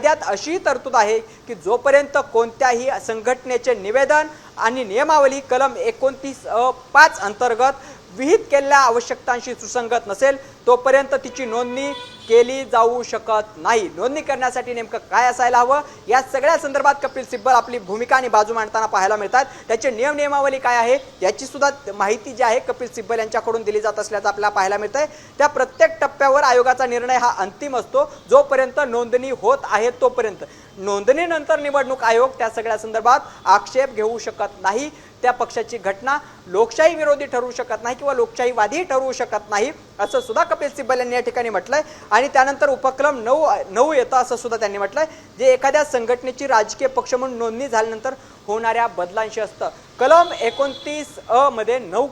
कायद्यात अशी तरतूद आहे की जोपर्यंत कोणत्याही संघटनेचे निवेदन आणि नियमावली कलम 29(5) अंतर्गत विहित केलेल्या आवश्यकतांशी सुसंगत नसेल तोपर्यंत तिची नोंदणी केली जाऊ शकत नाही। नोंदणी करण्यासाठी नेमकं काय असायला हवं या सगळ्या संदर्भात कपिल सिब्बल आपली भूमिका आणि बाजू मांडताना पाहायला मिळतात। त्याचे नियमावली काय आहे याची सुद्धा माहिती जी आहे कपिल सिब्बल यांच्याकडून दिली जात असल्याचं आपल्याला पाहायला मिळतंय। त्या प्रत्येक टप्प्यावर आयोगाचा निर्णय हा अंतिम असतो, जोपर्यंत नोंदणी होत आहे तोपर्यंत। नोंदणीनंतर निवडणूक आयोग त्या सगळ्या संदर्भात आक्षेप घेऊ शकत नाही। त्या पक्षाची घटना लोकशाही विरोधी ठरवू शकत नाही किंवा लोकशाहीवादी ठरवू शकत नाही असं सुद्धा कपिल सिब्बल यांनी या ठिकाणी म्हटलंय। आणि त्यानंतर उपक्रम 9 येतं असं सुद्धा त्यांनी म्हटलंय, जे एखाद्या संघटनेची राजकीय पक्ष म्हणून नोंदणी झाल्यानंतर होणाऱ्या बदलांशी असतं। कलम 29(अ) मध्ये 9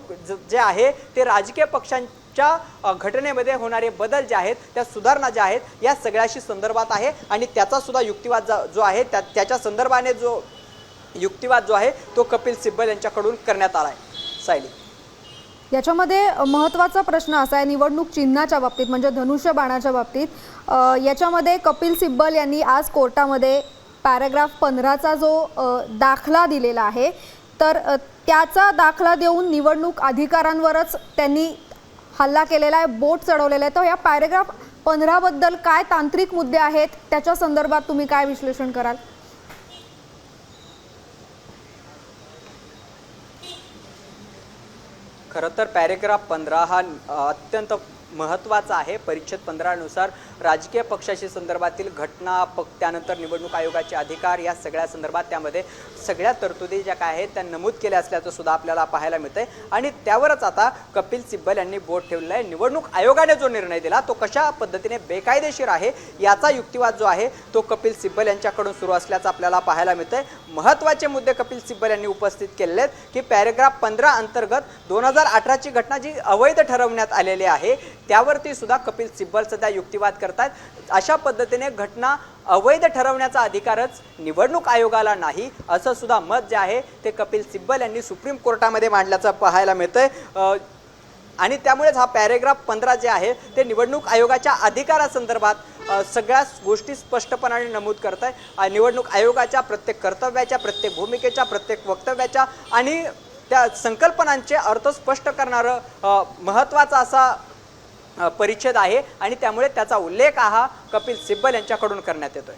जे आहे ते राजकीय पक्षांच्या घटनेमध्ये होणारे बदल जे आहेत त्या सुधारणा ज्या आहेत या सगळ्याशी संदर्भात आहे आणि त्याचा सुद्धा युक्तिवाद जो आहे त्याच्या संदर्भाने जो युक्तिवाद जो आहे तो कपिल सिब्बल यांच्याकडून करण्यात आलाय। सायली, याच्यामध्ये महत्त्वाचा प्रश्न असा आहे निवडणूक चिन्हाच्या बाबतीत म्हणजे धनुष्य बाणाच्या बाबतीत याच्यामध्ये कपिल सिब्बल यांनी आज कोर्टामध्ये पॅराग्राफ 15चा जो दाखला दिलेला आहे तर त्याचा दाखला देऊन निवडणूक अधिकाऱ्यांवरच त्यांनी हल्ला केलेला आहे, बोट चढवलेला आहे। तर या पॅराग्राफ 15 बद्दल काय तांत्रिक मुद्दे आहेत त्याच्या संदर्भात तुम्ही काय विश्लेषण कराल? खरं तर पॅरेग्राफ 15 हा अत्यंत महत्त्वाचा आहे। परिच्छेद 15 नुसार राजकीय पक्षाशी संदर्भातील घटना त्यानंतर निवडणूक आयोगाचे अधिकार या सगळ्या संदर्भात त्यामध्ये सगळ्या तरतुदी ज्या काय आहेत त्या नमूद केल्या असल्याचं सुद्धा आपल्याला पाहायला मिळतंय आणि त्यावरच आता कपिल सिब्बल यांनी बोट ठेवलेलं आहे। निवडणूक आयोगाने जो निर्णय दिला तो कशा पद्धतीने बेकायदेशीर आहे याचा युक्तिवाद जो आहे तो कपिल सिब्बल यांच्याकडून सुरू असल्याचं आपल्याला पाहायला मिळतंय। महत्त्वाचे मुद्दे कपिल सिब्बल यांनी उपस्थित केलेले आहेत की पॅराग्राफ 15 अंतर्गत 2018ची घटना जी अवैध ठरवण्यात आलेली आहे त्यावरती सुद्धा कपिल सिब्बल सध्या युक्तिवाद करतात। अशा पद्धतीने घटना अवैध ठरवण्याचा अधिकारच निवडणूक आयोगाला नाही असं सुद्धा मत जे आहे ते कपिल सिब्बल यांनी सुप्रीम कोर्टामध्ये मांडल्याचं पाहायला मिळतंय आणि त्यामुळेच हा पॅराग्राफ 15 जे आहे ते निवडणूक आयोगाच्या अधिकारासंदर्भात सगळ्या गोष्टी स्पष्टपणाने नमूद करत आहे। निवडणूक आयोगाच्या प्रत्येक कर्तव्याच्या, प्रत्येक भूमिकेच्या, प्रत्येक वक्तव्याच्या आणि त्या संकल्पनांचे अर्थ स्पष्ट करणारं महत्त्वाचा असा परिच्छेद आहे आणि त्यामुळे त्याचा उल्लेख हा कपिल सिब्बल यांच्याकडून करण्यात येतोय।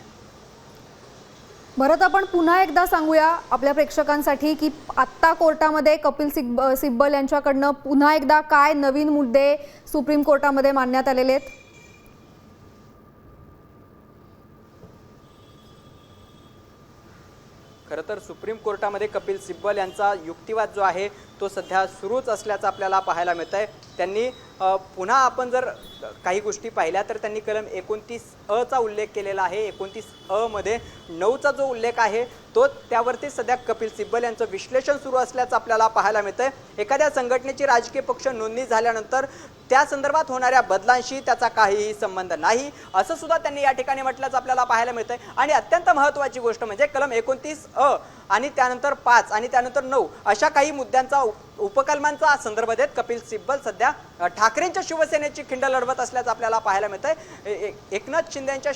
भरत, आपण पुन्हा एकदा सांगूया आपल्या प्रेक्षकांसाठी की आत्ता कोर्टामध्ये कपिल सिब्बल यांच्याकडनं पुन्हा एकदा काय नवीन मुद्दे सुप्रीम कोर्टामध्ये मांडण्यात आलेले आहेत? खरं तर सुप्रीम कोर्टामध्ये कपिल सिब्बल यांचा युक्तिवाद जो आहे तो सध्या सुरूच असल्याचं आपल्याला पाहायला मिळतंय। त्यांनी पुन्हा आपण जर काही गोष्टी पाहिल्या तर त्यांनी कलम 29(अ) चा उल्लेख केलेला आहे। 29(अ) मध्ये 9चा जो उल्लेख आहे तो त्यावरती सध्या कपिल सिब्बल यांचं विश्लेषण सुरू असल्याचं आपल्याला पाहायला मिळतंय। एखाद्या संघटनेची राजकीय पक्ष नोंदणी झाल्यानंतर त्या संदर्भात होणाऱ्या बदलांशी त्याचा काहीही संबंध नाही असं सुद्धा त्यांनी या ठिकाणी म्हटल्याचं आपल्याला पाहायला मिळतंय। आणि अत्यंत महत्त्वाची गोष्ट म्हणजे कलम 29(अ) आणि त्यानंतर 5 आणि त्यानंतर 9 अशा काही मुद्द्यांचा उपकलमांचा संदर्भ देत कपिल सिब्बल सध्या ठाकरेंच्या शिवसेनेची खिंड लढवत असल्याचं आपल्याला पाहायला मिळतंय। एकनाथ शिंदे यांच्या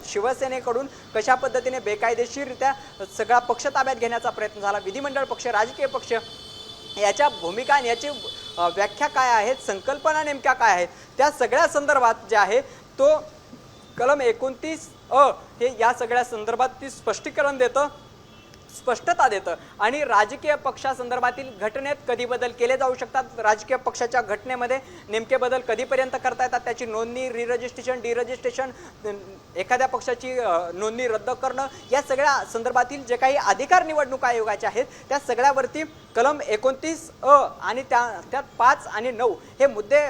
शिवसेनेकडून कशा पद्धतीने बेकायदेशीररित्या सगळा पक्ष ताब्यात घेण्याचा प्रयत्न झाला, विधिमंडळ पक्ष, राजकीय पक्ष याच्या भूमिका आणि याची व्याख्या काय आहेत, संकल्पना नेमक्या काय आहेत त्या सगळ्या संदर्भात जे आहे तो कलम 29(अ) हे या सगळ्या संदर्भात ती स्पष्टीकरण देतं, स्पष्टता देतं आणि राजकीय पक्षासंदर्भातील घटनेत कधी बदल केले जाऊ शकतात, राजकीय पक्षाच्या घटनेमध्ये नेमके बदल कधीपर्यंत करता येतात, त्याची नोंदणी, री-रजिस्ट्रेशन, डी-रजिस्ट्रेशन, एखाद्या पक्षाची नोंदणी रद्द करणं या सगळ्या संदर्भातील जे काही अधिकार निवडणूक आयोगाचे आहेत त्या सगळ्यावरती कलम 29(अ) आणि त्यात 5 आणि 9 हे मुद्दे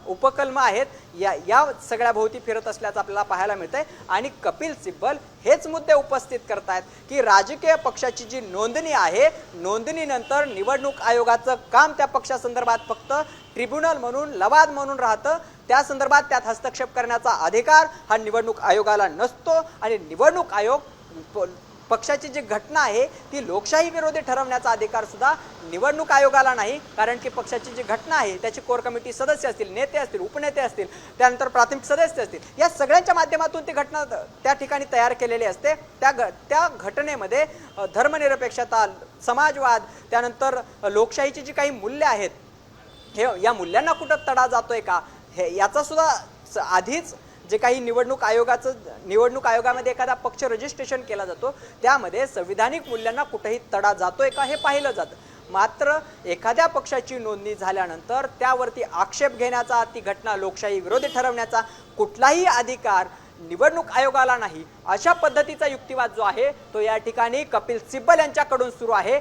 उपकलम आहेत या सगळ्या भोवती फिरत असल्याचं आपल्याला पाहायला मिळतंय। आणि कपिल सिब्बल हेच मुद्दे उपस्थित करतायत की राजकीय पक्षाची जी नोंदणी आहे नोंदणीनंतर निवडणूक आयोगाचं काम त्या पक्षासंदर्भात फक्त ट्रिब्युनल म्हणून, लवाद म्हणून राहतं। त्या संदर्भात त्यात हस्तक्षेप करण्याचा अधिकार हा निवडणूक आयोगाला नसतो आणि निवडणूक आयोग पक्षाची जी घटना आहे ती लोकशाही विरोधी ठरवण्याचा अधिकार सुद्धा निवडणूक आयोगाला नाही, कारण की पक्षाची जी घटना आहे त्याची कोर कमिटी सदस्य असतील, नेते असतील, उपनेते असतील, त्यानंतर प्राथमिक सदस्य असतील, या सगळ्यांच्या माध्यमातून ती घटना त्या ठिकाणी तयार केलेली असते। त्या घटनेमध्ये धर्मनिरपेक्षता, समाजवाद, त्यानंतर लोकशाहीची जी काही मूल्य आहेत हे या मूल्यांना कुठं तडा जातोय का हे याचा सुद्धा आधीच जे काही निवडणूक आयोगामध्ये एखादा पक्ष रजिस्ट्रेशन केला जातो त्यामध्ये संविधानिक मूल्यांना कुठेही तडा जातोय का हे पाहिलं जातं। मात्र एखाद्या पक्षाची नोंदणी झाल्यानंतर त्यावरती आक्षेप घेण्याचा, ती घटना लोकशाही विरोधी ठरवण्याचा कुठलाही अधिकार निवडणूक आयोगाला नाही। अशा पद्धतीचा युक्तिवाद जो आहे तो या ठिकाणी कपिल सिब्बल यांच्याकडून सुरू आहे।